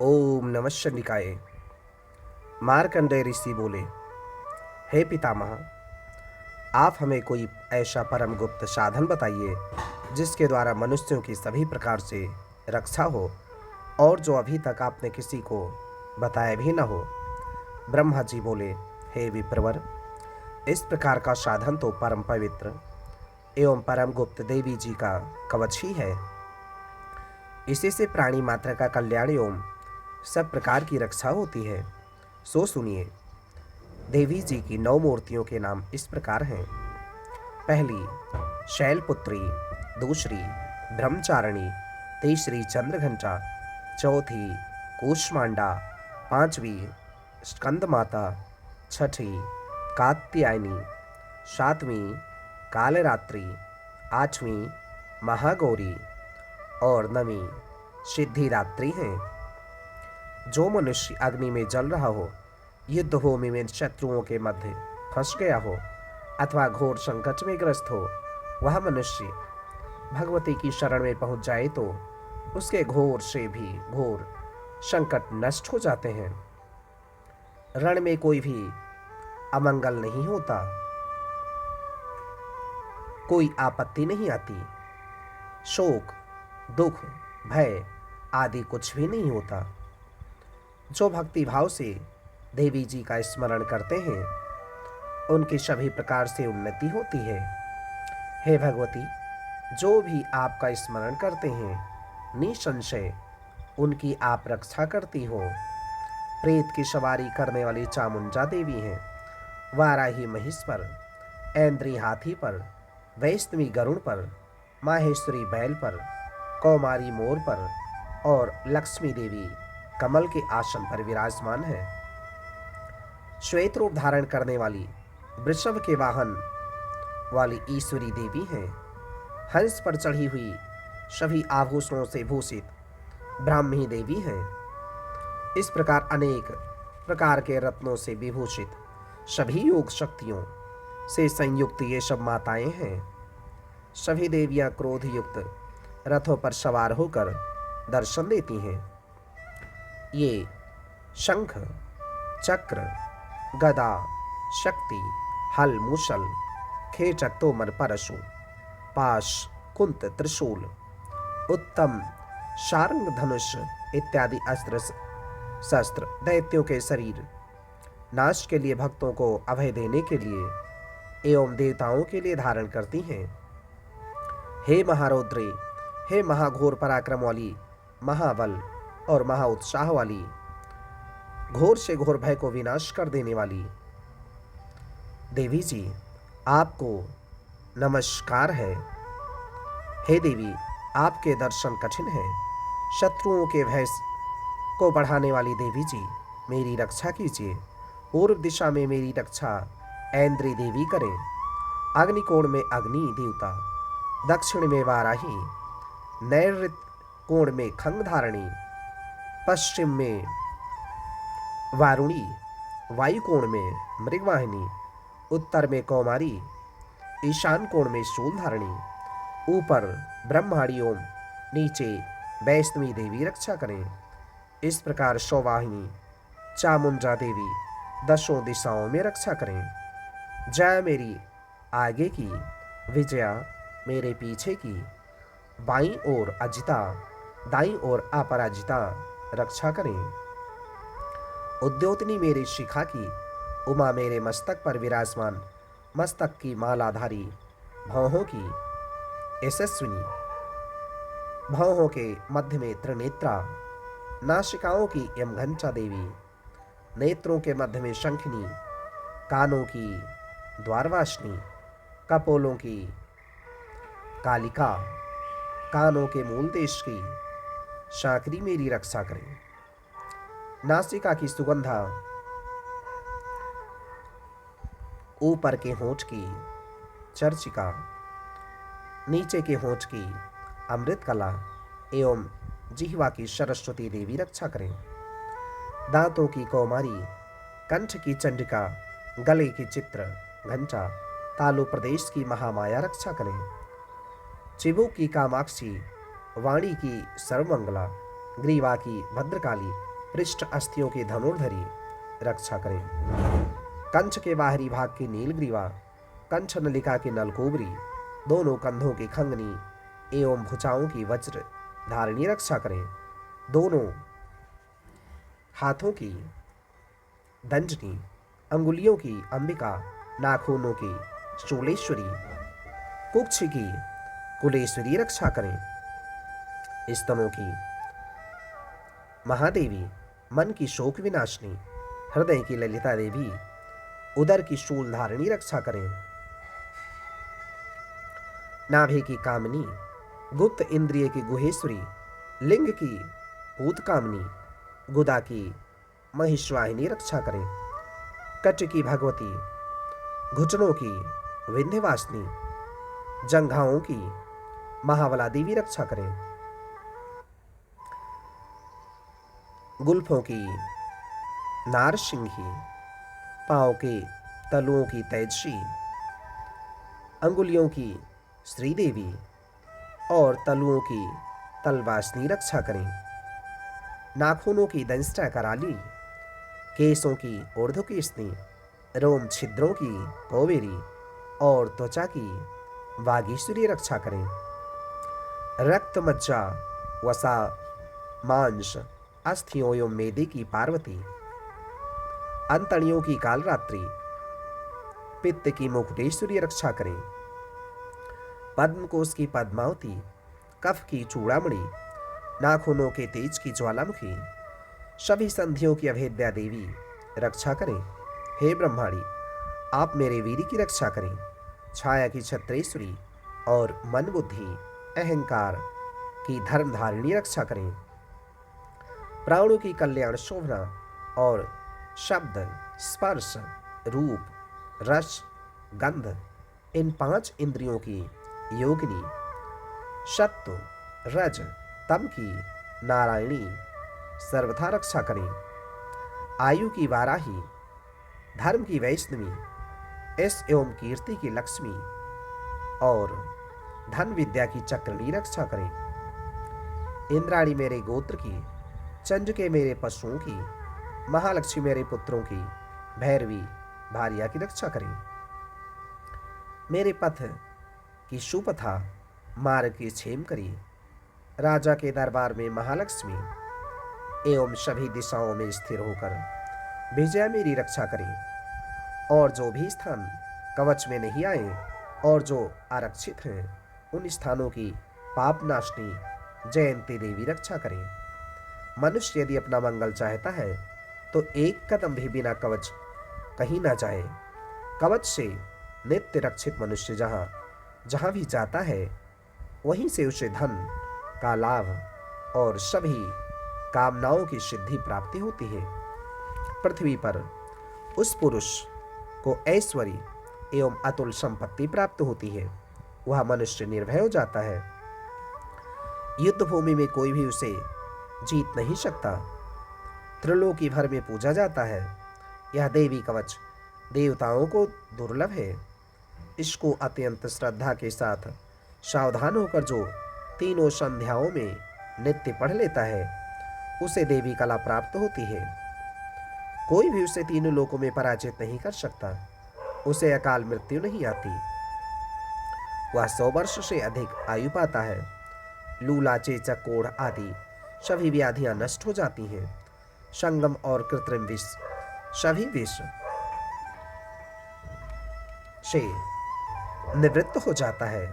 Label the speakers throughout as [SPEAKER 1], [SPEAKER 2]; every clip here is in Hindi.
[SPEAKER 1] ओम नमः शिवाय। मार्कंडेय ऋषि बोले, हे पितामह, आप हमें कोई ऐसा परम गुप्त साधन बताइए जिसके द्वारा मनुष्यों की सभी प्रकार से रक्षा हो और जो अभी तक आपने किसी को बताया भी न हो। ब्रह्मा जी बोले, हे विप्रवर, इस प्रकार का साधन तो परम पवित्र एवं परम गुप्त देवी जी का कवच ही है। इसी से प्राणी मात्र का कल्याण एवं सब प्रकार की रक्षा होती है। सो सुनिए, देवी जी की 9 मूर्तियों के नाम इस प्रकार हैं। पहली शैलपुत्री, दूसरी ब्रह्मचारिणी, तीसरी चंद्रघंटा, चौथी कूष्मांडा, पांचवी स्कंदमाता, छठी कात्यायनी, सातवीं कालरात्रि, आठवीं महागौरी और नवीं सिद्धिदात्री हैं। जो मनुष्य अग्नि में जल रहा हो, युद्ध भूमि में शत्रुओं के मध्य फंस गया हो अथवा घोर संकट में ग्रस्त हो, वह मनुष्य भगवती की शरण में पहुंच जाए तो उसके घोर से भी घोर संकट नष्ट हो जाते हैं। रण में कोई भी अमंगल नहीं होता, कोई आपत्ति नहीं आती, शोक दुख भय आदि कुछ भी नहीं होता। जो भक्ति भाव से देवी जी का स्मरण करते हैं उनकी सभी प्रकार से उन्नति होती है। हे भगवती, जो भी आपका स्मरण करते हैं निसंशय उनकी आप रक्षा करती हो। प्रेत की सवारी करने वाली चामुंडा देवी हैं। वाराही महिष पर, ऐन्द्री हाथी पर, वैष्णवी गरुड़ पर, माहेश्वरी बैल पर, कौमारी मोर पर और लक्ष्मी देवी कमल के आसन पर विराजमान है। श्वेत रूप धारण करने वाली वृषभ के वाहन वाली ईश्वरी देवी हैं। हंस पर चढ़ी हुई सभी आभूषणों से भूषित ब्राह्मी देवी हैं। इस प्रकार अनेक प्रकार के रत्नों से विभूषित सभी योग शक्तियों से संयुक्त ये सब माताएं हैं। सभी देवियां क्रोध युक्त रथों पर सवार होकर दर्शन देती हैं। ये शंख चक्र गदा शक्ति हल मुशल खेचक तोमर परशु पाश कुंत त्रिशूल उत्तम शारंग धनुष इत्यादि अस्त्र शस्त्र दैत्यों के शरीर नाश के लिए, भक्तों को अभय देने के लिए एवं देवताओं के लिए धारण करती हैं। हे महारौद्रे, हे महाघोर पराक्रम वाली, महाबल और महाउत्साह वाली, घोर से घोर भय को विनाश कर देने वाली देवी जी, आपको नमस्कार है। हे देवी, आपके दर्शन कठिन हैं। शत्रुओं के भय को बढ़ाने वाली देवी जी, मेरी रक्षा कीजिए। पूर्व दिशा में मेरी रक्षा ऐन्द्री देवी करें। अग्निकोण में अग्नि देवता, दक्षिण में वाराही, नैऋत्य कोण में खंगधारणी, पश्चिम में वारुणी, वायुकोण में मृगवाहिनी, उत्तर में कौमारी, ईशान कोण में शूलधारणी, ऊपर ब्रह्माणी ओम, नीचे वैष्णवी देवी रक्षा करें। इस प्रकार सौवाहिनी चामुंडा देवी दशों दिशाओं में रक्षा करें। जय मेरी आगे की, विजया मेरे पीछे की, बाईं ओर अजिता, दाईं ओर अपराजिता रक्षा करें। उद्योतनी मेरी शिखा की, उमा मेरे मस्तक पर विराजमान, मस्तक की मालाधारी, भौहों की यशस्विनी, भौहों के मध्य में त्रिनेत्रा, नासिकाओं की यमघंटा देवी, नेत्रों के मध्य में शंखिनी, कानों की द्वारवासिनी, कपोलों की कालिका, कानों के मूल देश की शाकरी मेरी रक्षा करें। नासिका की सुगंधा, ऊपर के होंठ की चर्चिका, नीचे के होंठ की अमृत कला एवं जिह्वा की सरस्वती देवी रक्षा करें। दांतों की कौमारी, कंठ की चंडिका, गले की चित्र घंटा, तालु प्रदेश की महामाया रक्षा करें। चिबुक की कामाक्षी, वाणी की सर्वमंगला, ग्रीवा की भद्रकाली, पृष्ठ अस्थियों की धनुर्धरी रक्षा करें। कंठ के बाहरी भाग की नीलग्रीवा, कंठ नलिका की नलकोबरी, दोनों कंधों की खंगनी एवं भुजाओं की वज्र धारिणी रक्षा करें। दोनों हाथों की दंजनी, अंगुलियों की अंबिका, नाखूनों की शूलेश्वरी, कुक्ष की कुलेश्वरी रक्षा करें। स्तनों की महादेवी, मन की शोक विनाशिनी, हृदय की ललिता देवी, उदर की शूल धारिणी रक्षा करें। नाभि की कामिनी, गुप्त इंद्रिय की गुहेश्वरी, लिंग की पूत कामनी, गुदा की महिषवाहिनी रक्षा करें। कट की भगवती, घुटनों की विंध्यवासिनी, जंघाओं की महाबला देवी रक्षा करें। गुल्फों की नारसिंही, पांव के तलुओं की तेजसी, अंगुलियों की श्रीदेवी और तलुओं की तलवासनी रक्षा करें। नाखूनों की दंष्टा कराली, केसों की ऊर्ध्वकेशनी, रोम छिद्रों की कोवेरी और त्वचा की वागीश्वरी रक्षा करें। रक्त, मज्जा, वसा, मांस, अस्थियों एवं मेदे की पार्वती, अंतड़ियों की कालरात्रि, पित्त की मुकुटेश्वरी रक्षा करें। पद्मकोश की पद्मावती, कफ की चूड़ामणि, नाखूनों के तेज की ज्वालामुखी, सभी संधियों की अभेद्या देवी रक्षा करें। हे ब्रह्माणी, आप मेरे वीर की रक्षा करें। छाया की छत्रेश्वरी और मन बुद्धि अहंकार की धर्मधारिणी रक्षा करें। प्राणों की कल्याण शोभना और शब्द, स्पर्श, रूप, रस, गंध, इन 5 इंद्रियों की योगिनी, सत्व, रज, तम की नारायणी सर्वथा रक्षा करें। आयु की वाराही, धर्म की वैष्णवी, यश एवं कीर्ति की लक्ष्मी और धन विद्या की चक्रणी रक्षा करें। इंद्राणी मेरे गोत्र की, चंद्र मेरे पशुओं की, महालक्ष्मी मेरे पुत्रों की, भैरवी भार्या की रक्षा करें। मेरे पथ की सुपथा, मार्ग की क्षेम करी, राजा के दरबार में महालक्ष्मी एवं सभी दिशाओं में स्थिर होकर विजया मेरी रक्षा करें। और जो भी स्थान कवच में नहीं आए और जो आरक्षित हैं, उन स्थानों की पापनाशनी जयंती देवी रक्षा करें। मनुष्य यदि अपना मंगल चाहता है तो एक कदम भी बिना कवच कहीं ना जाए। कवच से नित्य रक्षित मनुष्य जहाँ जहाँ भी जाता है, वहीं से उसे धन का लाभ और सभी कामनाओं की सिद्धि प्राप्ति होती है। पृथ्वी पर उस पुरुष को ऐश्वर्य एवं अतुल संपत्ति प्राप्त होती है। वह मनुष्य निर्भय हो जाता है। युद्ध भूमि में कोई भी उसे जीत नहीं सकता। त्रिलोकी भर में पूजा जाता है। यह देवी कवच देवताओं को दुर्लभ है। इसको अत्यंत श्रद्धा के साथ सावधान होकर जो तीनों संध्याओं में नित्य पढ़ लेता है, उसे देवी कला प्राप्त होती है। कोई भी उसे तीनों लोकों में पराजित नहीं कर सकता। उसे अकाल मृत्यु नहीं आती। वह 100 वर्ष से अधिक आयु पाता है। लूला, चेचक, कोढ़ आदि सभी व्याधियां नष्ट हो जाती हैं। संगम और कृत्रिम विष, सभी विष से निवृत्त हो जाता है।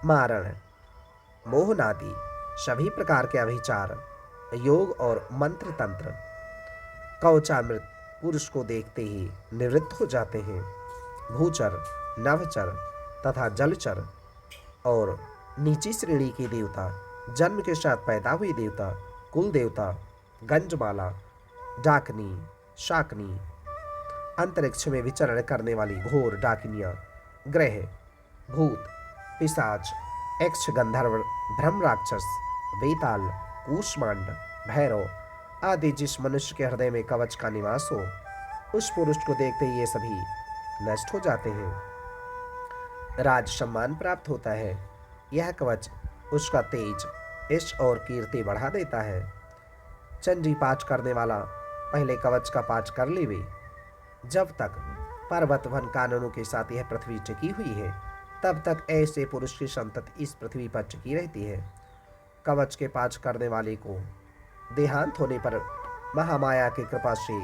[SPEAKER 1] मारण, मोहनादि सभी प्रकार के अभिचार, योग और मंत्र तंत्र कवचामृत पुरुष को देखते ही निवृत्त हो जाते हैं। भूचर, नभचर तथा जलचर और नीची श्रेणी के देवता, जन्म के साथ पैदा हुए देवता, कुल देवता, गंजमाला, डाकनी, शाकनी, अंतरिक्ष में विचरण करने वाली घोर डाकिनियां, ग्रह, भूत, पिशाच, यक्ष, गंधर्व, ब्रह्म, राक्षस, वेताल, कूष्मांड, भैरव आदि जिस मनुष्य के हृदय में कवच का निवास हो, उस पुरुष को देखते ही ये सभी नष्ट हो जाते हैं। राज सम्मान प्राप्त होता है। यह कवच उसका तेज यश और कीर्ति बढ़ा देता है। चंडी पाठ करने वाला पहले कवच का पाठ कर लेवे। जब तक पर्वत वन कानूनों के साथ यह पृथ्वी टिकी हुई है, तब तक ऐसे पुरुष की संतति इस पृथ्वी पर टिकी रहती है। कवच के पाठ करने वाले को देहांत होने पर महामाया की कृपा से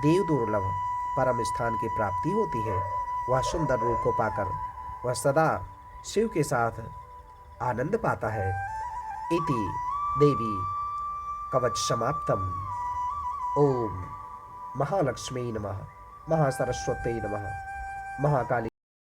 [SPEAKER 1] देव दुर्लभ परम स्थान की प्राप्ति होती है। वह सुंदर रूप को पाकर वह सदा शिव के साथ आनंद पाता है। इति देवी कवच समाप्तम। ओम महालक्ष्मी नमः, महासरस्वती नमः, महाकाली